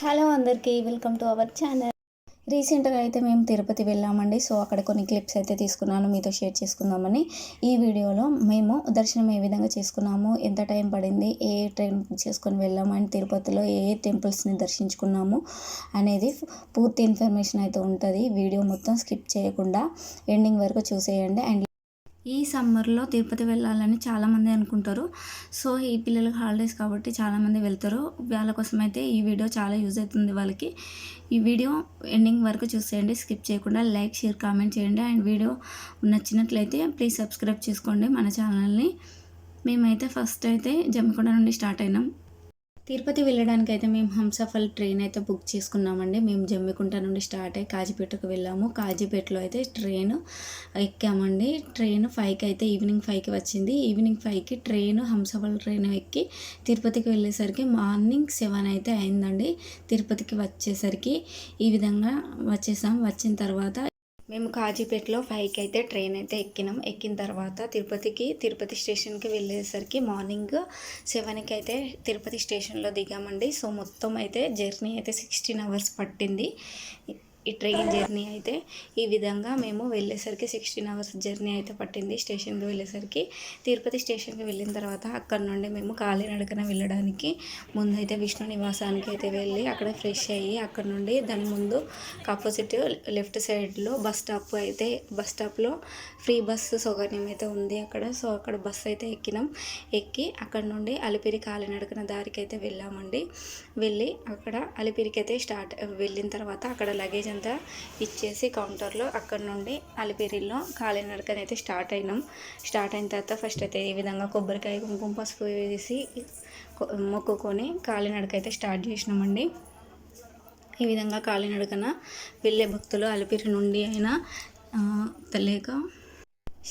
Hello అందరికీ welcome to our channel. రీసెంట్గా అయితే మేము తిరుపతి వెళ్ళామండి. సో అక్కడ కొన్ని క్లిప్స్ అయితే తీసుకున్నాను, మీతో షేర్ చేసుకుందామని. ఈ వీడియోలో మేము దర్శనం ఏ విధంగా చేసుకున్నాము, ఎంత టైం పడింది, ఏ ట్రైన్ చేసుకొని వెళ్ళాము అండ్ తిరుపతిలో ఏ టెంపుల్స్ని దర్శించుకున్నాము అనేది పూర్తి ఇన్ఫర్మేషన్ అయితే ఉంటుంది. వీడియో మొత్తం స్కిప్ చేయకుండా ఎండింగ్ వరకు చూసేయండి. అండ్ ఈ సమ్మర్లో తిరుపతి వెళ్ళాలని చాలామంది అనుకుంటారు. సో ఈ పిల్లలకి హాలిడేస్ కాబట్టి చాలామంది వెళ్తారు. వాళ్ళ కోసం అయితే ఈ వీడియో చాలా యూజ్ అవుతుంది వాళ్ళకి. ఈ వీడియో ఎండింగ్ వరకు చూసేయండి, స్కిప్ చేయకుండా. లైక్, షేర్, కామెంట్ చేయండి. అండ్ వీడియో నచ్చినట్లయితే ప్లీజ్ సబ్స్క్రైబ్ చేసుకోండి మన ఛానల్ని. మేమైతే ఫస్ట్ అయితే జమ్మికొండ నుండి స్టార్ట్ అయినాం. తిరుపతి వెళ్ళడానికి అయితే మేము హంసఫల్ ట్రైన్ అయితే బుక్ చేసుకున్నామండి. మేము జమ్మికుంట నుండి స్టార్ట్ అయ్యి కాజీపేటకు వెళ్ళాము. కాజీపేటలో అయితే ట్రైన్ ఎక్కామండి. ట్రైన్ 5కి అయితే ఈవినింగ్ 5కి వచ్చింది. ఈవినింగ్ 5కి ట్రైన్ హంసఫల్ ట్రైన్ ఎక్కి తిరుపతికి వెళ్ళేసరికి మార్నింగ్ 7 అయితే అయిందండి. తిరుపతికి వచ్చేసరికి ఈ విధంగా వచ్చేసాం. వచ్చిన తర్వాత మేము కాజీపేటలో 5కి అయితే ట్రైన్ అయితే ఎక్కినాం. ఎక్కిన తర్వాత తిరుపతి స్టేషన్కి వెళ్ళేసరికి మార్నింగ్ 7కి అయితే తిరుపతి స్టేషన్లో దిగామండి. సో మొత్తం అయితే జర్నీ అయితే 16 అవర్స్ పట్టింది. ఈ ట్రైన్ జర్నీ అయితే ఈ విధంగా మేము వెళ్ళేసరికి 16 అవర్స్ జర్నీ అయితే పట్టింది. స్టేషన్కి వెళ్ళేసరికి తిరుపతి స్టేషన్కి వెళ్ళిన తర్వాత అక్కడ నుండి మేము కాలినడకన వెళ్ళడానికి ముందైతే విష్ణు నివాసానికి అయితే వెళ్ళి అక్కడ ఫ్రెష్ అయ్యి అక్కడ నుండి దాని ముందు ఆపోజిట్ లెఫ్ట్ సైడ్లో బస్ స్టాప్లో ఫ్రీ బస్సు సౌకర్యం అయితే ఉంది అక్కడ. సో అక్కడ బస్సు అయితే ఎక్కి అక్కడ నుండి అలిపిరి కాలినడకన దారికి అయితే వెళ్ళామండి. వెళ్ళి అక్కడ అలిపిరికి అయితే వెళ్ళిన తర్వాత అక్కడ లగేజ్ అంతా ఇచ్చేసి కౌంటర్లో అక్కడ నుండి అలిపిరిలో కాలినడకన అయితే స్టార్ట్ అయిన తర్వాత ఫస్ట్ అయితే ఈ విధంగా కొబ్బరికాయ, కుంకుమ, పసుపు వేసి మొక్కుకొని కాలినడక అయితే స్టార్ట్ చేసినామండి. ఈ విధంగా కాలినడకన వెళ్ళే భక్తులు అలిపిరి నుండి అయినా లేక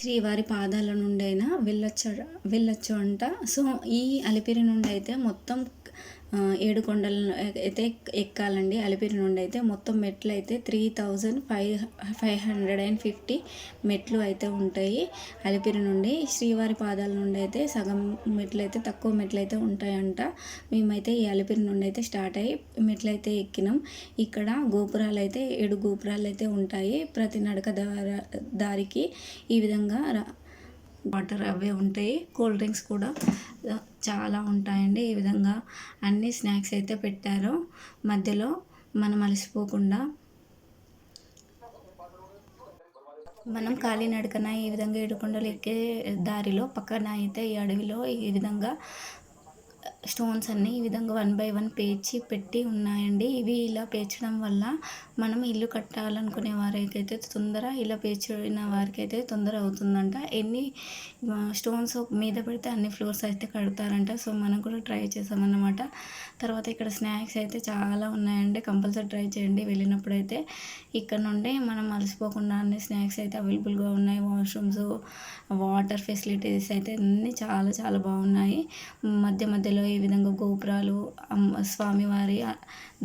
శ్రీవారి పాదాల నుండి అయినా వెళ్ళొచ్చు అంట. సో ఈ అలిపిరి నుండి అయితే మొత్తం 7 కొండలు అయితే ఎక్కాలండి. అలిపిరి నుండి అయితే మొత్తం మెట్లు అయితే 3550 మెట్లు అయితే ఉంటాయి. అలిపిరి నుండి శ్రీవారి పాదాల నుండి అయితే సగం మెట్లు అయితే తక్కువ మెట్లు అయితే ఉంటాయంట. మేమైతే ఈ అలిపిరి నుండి అయితే స్టార్ట్ అయ్యి మెట్లు అయితే ఎక్కినాం. ఇక్కడ గోపురాలు అయితే 7 గోపురాలు అయితే ఉంటాయి. ప్రతి నడక దారికి ఈ విధంగా వాటర్ అవే ఉంటాయి. కూల్ డ్రింక్స్ కూడా చాలా ఉంటాయండి. ఈ విధంగా అన్ని స్నాక్స్ అయితే పెట్టారు. మధ్యలో మనం అలసిపోకుండా మనం కాలినడకన ఈ విధంగా 7 కొండలు ఎక్కే దారిలో పక్కన అయితే ఈ అడవిలో ఈ విధంగా స్టోన్స్ అన్నీ ఈ విధంగా 1 బై 1 పేర్చి పెట్టి ఉన్నాయండి. ఇవి ఇలా పేర్చడం వల్ల మనం ఇల్లు కట్టాలనుకునే వారికైతే ఇలా పేర్చిన వారికైతే తొందర అవుతుందంట. ఎన్ని స్టోన్స్ మీద పెడితే అన్ని ఫ్లోర్స్ అయితే కడతారంట. సో మనం కూడా ట్రై చేసామన్నమాట. తర్వాత ఇక్కడ స్నాక్స్ అయితే చాలా ఉన్నాయండి. కంపల్సరీ ట్రై చేయండి వెళ్ళినప్పుడైతే. ఇక్కడ నుండి మనం అలసిపోకుండా అన్ని స్నాక్స్ అయితే అవైలబుల్గా ఉన్నాయి. వాష్రూమ్స్, వాటర్ ఫెసిలిటీస్ అయితే అన్నీ చాలా చాలా బాగున్నాయి. మధ్యలో ఈ విధంగా గోపురాలు, స్వామివారి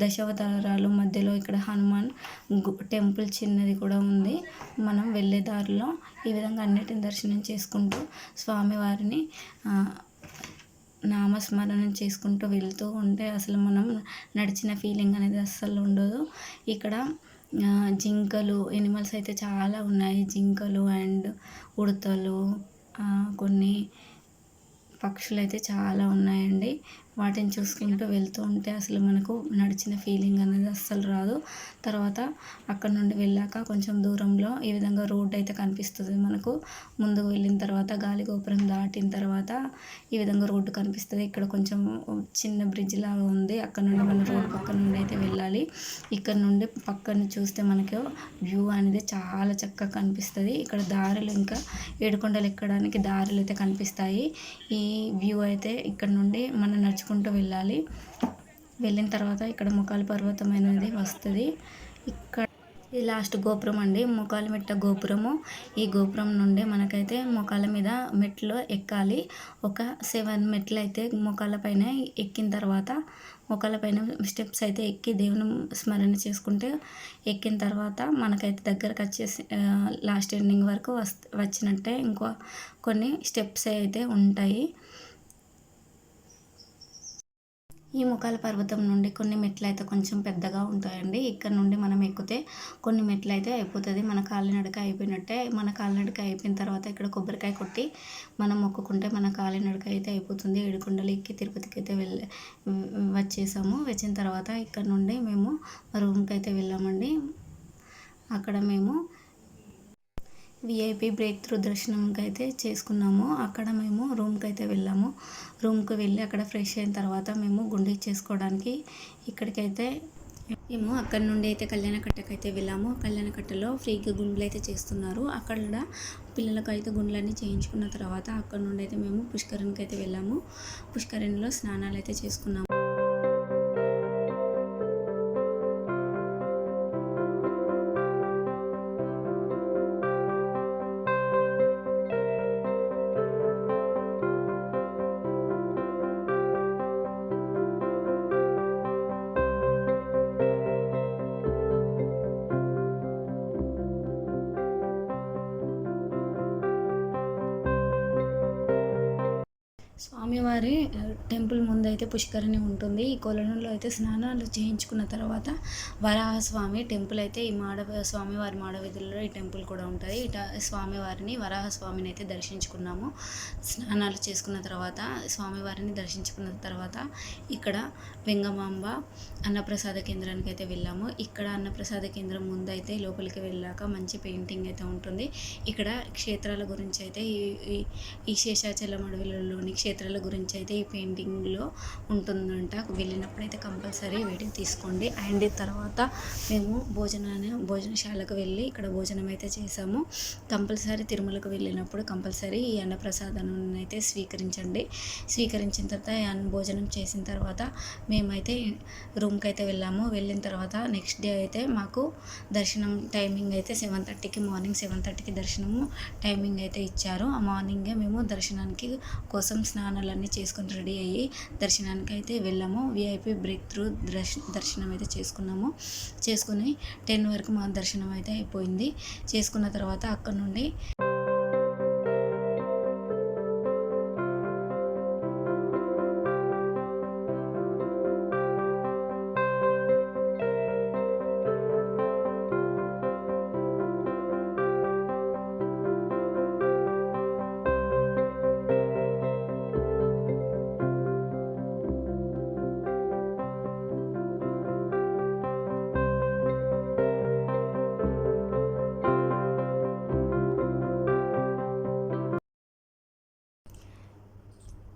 దశావతారాలు, మధ్యలో ఇక్కడ హనుమాన్ టెంపుల్ చిన్నది కూడా ఉంది. మనం వెళ్ళే దారిలో ఈ విధంగా అన్నిటిని దర్శనం చేసుకుంటూ స్వామివారిని నామస్మరణం చేసుకుంటూ వెళ్తూ ఉంటే అసలు మనం నడిచిన ఫీలింగ్ అనేది అస్సలు ఉండదు. ఇక్కడ జింకలు, ఎనిమల్స్ అయితే చాలా ఉన్నాయి. జింకలు అండ్ ఉడతలు, కొన్ని పక్షులు అయితే చాలా ఉన్నాయండి. వాటిని చూసుకుంటూ వెళ్తూ ఉంటే అసలు మనకు నడిచిన ఫీలింగ్ అనేది అస్సలు రాదు. తర్వాత అక్కడ నుండి వెళ్ళాక కొంచెం దూరంలో ఈ విధంగా రోడ్ అయితే కనిపిస్తుంది మనకు. ముందుకు వెళ్ళిన తర్వాత గాలిగోపురం దాటిన తర్వాత ఈ విధంగా రోడ్డు కనిపిస్తుంది. ఇక్కడ కొంచెం చిన్న బ్రిడ్జ్ లాగా ఉంది. అక్కడ నుండి మనం రోడ్ పక్క నుండి అయితే వెళ్ళాలి. ఇక్కడ నుండి పక్కన చూస్తే మనకు వ్యూ అనేది చాలా చక్కగా కనిపిస్తుంది. ఇక్కడ దారులు ఇంకా 7 కొండలు ఎక్కడానికి దారులు అయితే కనిపిస్తాయి. ఈ వ్యూ అయితే ఇక్కడ నుండి మనం నడుచుకుంటూ వెళ్ళాలి. వెళ్ళిన తర్వాత ఇక్కడ మొకాలి పర్వతం అనేది వస్తుంది. ఇక్కడ ఇది లాస్ట్ గోపురం అండి, మొకాలిమెట్ట గోపురము. ఈ గోపురం నుండి మనకైతే మొకాల మీద మెట్లు ఎక్కాలి. ఒక 7 మెట్లు అయితే మొకాల పైన ఎక్కిన తర్వాత మొకాల పైన స్టెప్స్ అయితే ఎక్కి దేవుని స్మరణ చేసుకుంటే ఎక్కిన తర్వాత మనకైతే దగ్గరకు వచ్చేసి లాస్ట్ ఎండింగ్ వరకు వచ్చినట్టే. ఇంకో కొన్ని స్టెప్స్ అయితే ఉంటాయి. ఈ ముఖాల పర్వతం నుండి కొన్ని మెట్లయితే కొంచెం పెద్దగా ఉంటాయండి. ఇక్కడ నుండి మనం ఎక్కితే కొన్ని మెట్లయితే అయిపోతది. మన కాలినడక అయిపోయినట్టే. మన కాలినడక అయిపోయిన తర్వాత ఇక్కడ కొబ్బరికాయ కొట్టి మనం మొక్కుకుంటే మన కాలినడక అయితే అయిపోతుంది. 7 కొండలు ఎక్కి తిరుపతికైతే వచ్చేసాము. వచ్చిన తర్వాత ఇక్కడ నుండి మేము రూమ్‌కైతే వెళ్ళామండి. అక్కడ మేము విఐపి బ్రేక్ త్రూ దర్శనంకి అయితే చేసుకున్నాము. అక్కడ మేము రూమ్కి అయితే వెళ్ళాము. రూమ్కి వెళ్ళి అక్కడ ఫ్రెష్ అయిన తర్వాత మేము గుండు చేసుకోవడానికి ఇక్కడికైతే మేము అక్కడ నుండి అయితే కళ్యాణకట్టకైతే వెళ్ళాము. కళ్యాణకట్టలో ఫ్రీగా గుండ్లు అయితే చేస్తున్నారు. అక్కడ పిల్లలకు అయితే గుండ్లన్నీ చేయించుకున్న తర్వాత అక్కడ నుండి అయితే మేము పుష్కరిణికి అయితే వెళ్ళాము. పుష్కరిణిలో స్నానాలు అయితే చేసుకున్నాము. స్వామివారి టెంపుల్ ముందైతే పుష్కరిణి ఉంటుంది. ఈ కొలనులో అయితే స్నానాలు చేయించుకున్న తర్వాత వరాహస్వామి టెంపుల్ అయితే ఈ స్వామివారి మాడవీధుల్లో ఈ టెంపుల్ కూడా ఉంటుంది. స్వామివారిని వరాహస్వామిని అయితే దర్శించుకున్నాము. స్నానాలు చేసుకున్న తర్వాత స్వామివారిని దర్శించుకున్న తర్వాత ఇక్కడ వెంగమాంబ అన్నప్రసాద కేంద్రానికి అయితే వెళ్ళాము. ఇక్కడ అన్నప్రసాద కేంద్రం ముందు అయితే లోపలికి వెళ్ళాక మంచి పెయింటింగ్ అయితే ఉంటుంది. ఇక్కడ క్షేత్రాల గురించి అయితే ఈ శేషాచలం అడవులలోని క్షేత్రాల గురించి అయితే ఈ పెయింటింగ్లో ఉంటుందంట. వెళ్ళినప్పుడు అయితే కంపల్సరీ వీటిని తీసుకోండి. అండ్ తర్వాత మేము భోజనశాలకు వెళ్ళి ఇక్కడ భోజనం అయితే చేసాము. కంపల్సరీ తిరుమలకు వెళ్ళినప్పుడు కంపల్సరీ ఈ అన్నప్రసాదాన్ని అయితే స్వీకరించండి. స్వీకరించిన తర్వాత భోజనం చేసిన తర్వాత మేమైతే రూమ్కి అయితే వెళ్ళాము. వెళ్ళిన తర్వాత నెక్స్ట్ డే అయితే మాకు దర్శనం టైమింగ్ అయితే 7:30కి మార్నింగ్ 7:30కి దర్శనము టైమింగ్ అయితే ఇచ్చారు. ఆ మార్నింగే మేము దర్శనానికి కోసం స్నానాలన్నీ చేసుకొని రెడీ అయ్యి దర్శనానికి అయితే వెళ్ళాము. విఐపి బ్రేక్ త్రూ దర్శనం అయితే చేసుకుని 10 వరకు మా దర్శనం అయితే అయిపోయింది. చేసుకున్న తర్వాత అక్కడ నుండి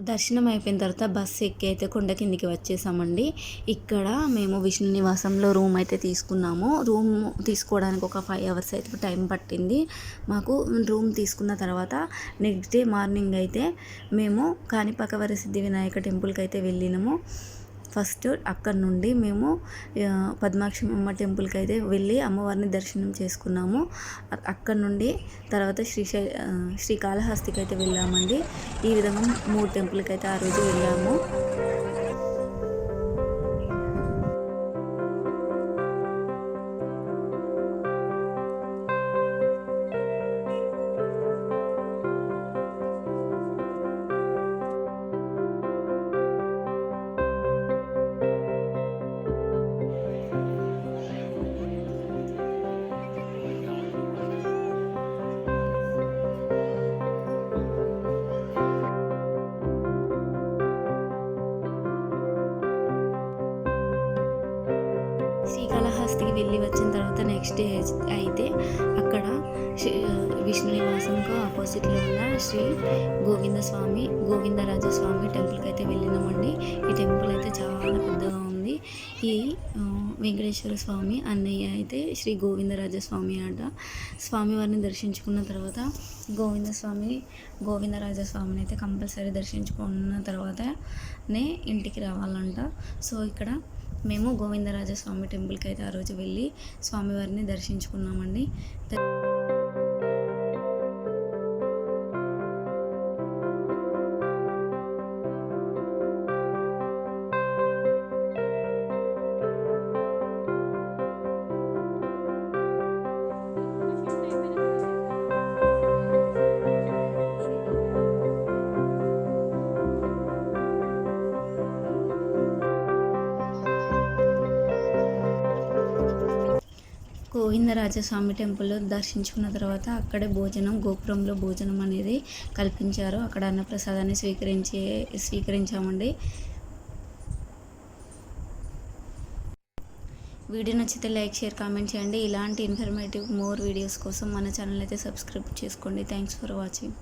దర్శనం అయిపోయిన తర్వాత బస్సు ఎక్కి అయితే కొండ కిందికి వచ్చేసామండి. ఇక్కడ మేము విష్ణు నివాసంలో రూమ్ అయితే తీసుకున్నాము. రూమ్ తీసుకోవడానికి ఒక 5 hours అయితే టైం పట్టింది మాకు. రూమ్ తీసుకున్న తర్వాత నెక్స్ట్ డే మార్నింగ్ అయితే మేము కాణిపాక వరసిద్ధి వినాయక టెంపుల్కి అయితే వెళ్ళినాము. ఫస్ట్ అక్కడ నుండి మేము పద్మాక్షి అమ్మ టెంపుల్కి అయితే వెళ్ళి అమ్మవారిని దర్శనం చేసుకున్నాము. అక్కడ నుండి తర్వాత శ్రీకాళహస్తికి అయితే వెళ్ళామండి. ఈ విధంగా 3 టెంపుల్కి అయితే ఆ రోజు వెళ్ళాము. శ్రీకాళహస్తికి వెళ్ళి వచ్చిన తర్వాత నెక్స్ట్ డే అయితే అక్కడ విష్ణు నివాసంకు ఆపోజిట్లో ఉన్న శ్రీ గోవిందరాజస్వామి టెంపుల్కి అయితే వెళ్ళినామండి. ఈ టెంపుల్ అయితే చాలా పెద్దగా ఉంది. ఈ వెంకటేశ్వర స్వామి అన్నయ్య అయితే శ్రీ గోవిందరాజస్వామి అట. స్వామివారిని దర్శించుకున్న తర్వాత గోవిందరాజస్వామిని అయితే కంపల్సరీ దర్శించుకున్న తర్వాతనే ఇంటికి రావాలంట. సో ఇక్కడ మేము గోవిందరాజస్వామి టెంపుల్కి అయితే ఆ రోజు వెళ్ళి స్వామివారిని దర్శించుకున్నామండి. గోవిందరాజస్వామి టెంపుల్ దర్శించుకున్న తర్వాత అక్కడే భోజనం, గోపురంలో భోజనం అనేది కల్పించారు. అక్కడ అన్నప్రసాదాన్ని స్వీకరించామండి. వీడియో నచ్చితే లైక్, షేర్, కామెంట్ చేయండి. ఇలాంటి ఇన్ఫర్మేటివ్ మోర్ వీడియోస్ కోసం మన ఛానల్ అయితే సబ్స్క్రైబ్ చేసుకోండి. Thanks for watching.